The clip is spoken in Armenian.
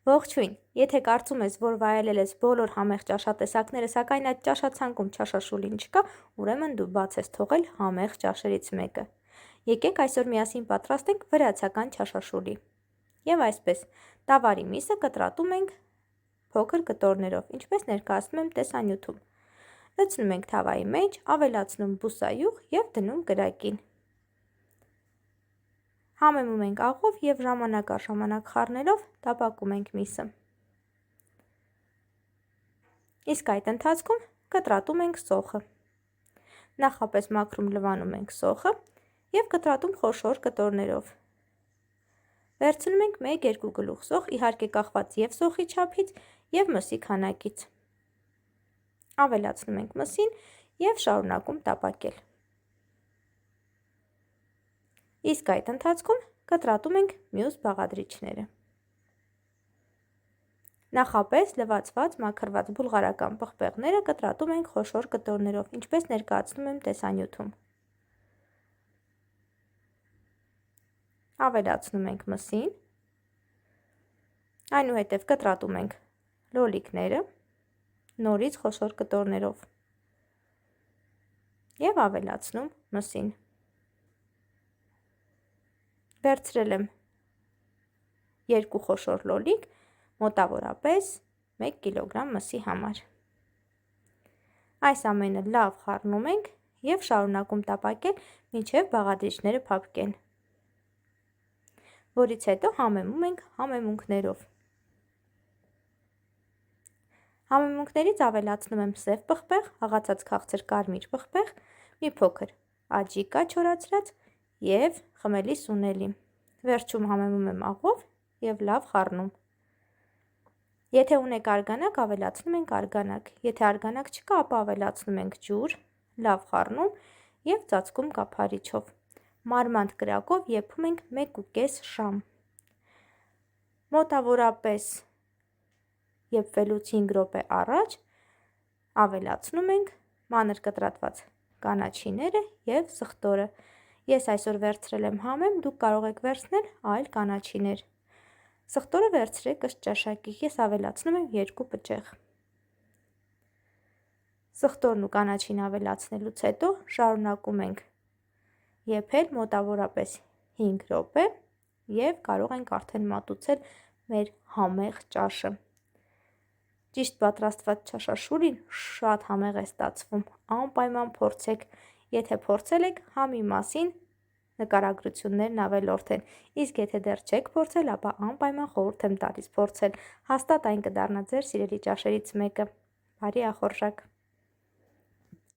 Ողջույն, եթե կարծում ես, որ վայելել ես բոլոր համեղ ճաշատեսակները, սակայն այդ ճաշացանկում չաշաշուլին չկա, ուրեմն դու բաց ես թողել համեղ ճաշերից մեկը։ Եկեք այսօր միասին պատրաստենք վրացական չաշաշուլի։ Եվ այսպես, տավարի միսը կտրատում ենք փոքր կտորներով, ինչպես ներկայացնում եմ տեսանյութում։ Լցնում ենք թավայի մեջ, ավելացնում բուսայուղ և դնում կրակին։ Համեմում ենք աղով և ժամանակ առ ժամանակ խառնելով տապակում ենք միսը։ Իսկ այդ ընթացքում կտրատում ենք սոխը։ Նախապես մաքրում լվանում ենք սոխը և կտրատում խոշոր կտորներով։ Վերցնում ենք 1-2 գլուխ սոխ, իհարկե կախված և սոխի չափից և մսի քանակից։ Ավելացնում ենք մսին և շարունակում տապակել։ Իսկ այդ ընթացքում կտրատում ենք մյուս բաղադրիչները։ Նախապես լվացված մաքրված բուլղարական պղպեղները կտրատում ենք խոշոր կտորներով, ինչպես ներկայացնում եմ տեսանյութում։ Ավելացնում ենք մսին, այնուհետև կտրատում ենք լոլիկները, նորից խոշոր կտորներով և ավելացնում մսին։ Վերցրել եմ 2 խոշոր լոլիկ, մոտավորապես 1 կգ մսի համար։ Այս ամենը լավ խառնում ենք և շարունակում տապակել, մինչև բաղադրիչները փափկեն, որից հետո համեմում ենք համեմունքներով։ Համեմունքներից ավելացնում եմ սև պղպեղ, հաղացած քաղցր կարմիր պղպեղ, մի փոքր աջիկա չորացրած և խմելի սունելի։ Վերջում համեմում եմ աղով և լավ խառնում։ Եթե ունեք արգանակ, ավելացնում ենք արգանակ, եթե արգանակ չկա, ապա ավելացնում ենք ջուր, լավ խառնում և ծածկում կափարիչով։ Մարմանդ կրակով եփում ենք 1,5 ժամ։ Մոտավորապես եփվելուց 5 րոպե առաջ ավելացնում ենք մանր կտրատված կանաչիները և սխտորը։ Ես այսօր վերցրել եմ համեմ, դուք կարող եք վերցնել այլ կանաչիներ։ Սխտորը վերցրեք ըստ ճաշակի, ես ավելացնում եմ 2 պճեղ։ Սխտորն ու կանաչին ավելացնելուց հետո շարունակում ենք եփել մոտավորապես 5 րոպե և կարող ենք արդեն մատուցել մեր համեղ ճաշը։ Ճիշտ պատրաստված չաշաշուլին շատ համեղ է ստացվում, անպայման փորձեք, եթե փորձել եք, համի մասին նկարագրություններն ավելորդ են, իսկ եթե դեռ չեք փորձել, ապա անպայման խորհուրդ եմ տալիս փորձել, հաստատ այն կդառնա ձեր սիրելի ճաշերից մեկը։ Բարի ախորժակ։